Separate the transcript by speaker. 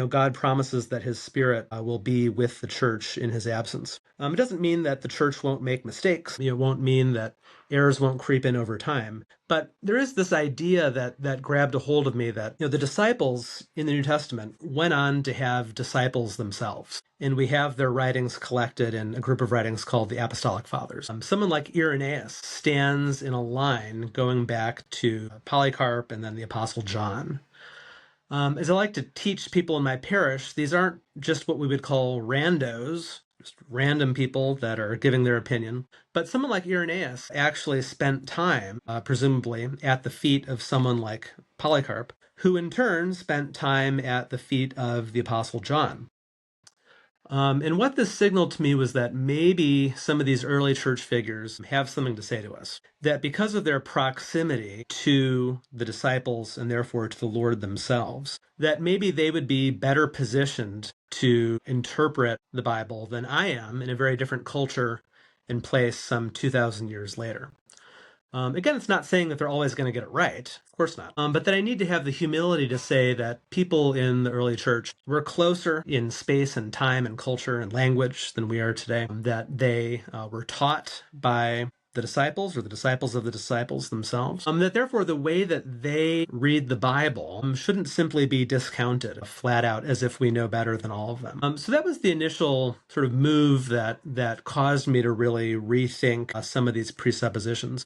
Speaker 1: God promises that his spirit will be with the church in his absence. It doesn't mean that the church won't make mistakes. It won't mean that errors won't creep in over time. But there is this idea that grabbed a hold of me that the disciples in the New Testament went on to have disciples themselves. And we have their writings collected in a group of writings called the Apostolic Fathers. Someone like Irenaeus stands in a line going back to Polycarp and then the Apostle John. As I like to teach people in my parish, these aren't just what we would call randos, just random people that are giving their opinion. But someone like Irenaeus actually spent time, presumably, at the feet of someone like Polycarp, who in turn spent time at the feet of the Apostle John. And what this signaled to me was that maybe some of these early church figures have something to say to us. That because of their proximity to the disciples and therefore to the Lord themselves, that maybe they would be better positioned to interpret the Bible than I am in a very different culture and place some 2,000 years later. Again, it's not saying that they're always going to get it right. Of course not. But that I need to have the humility to say that people in the early church were closer in space and time and culture and language than we are today. That they were taught by the disciples or the disciples of the disciples themselves. That therefore the way that they read the Bible shouldn't simply be discounted flat out as if we know better than all of them. So that was the initial sort of move that caused me to really rethink some of these presuppositions.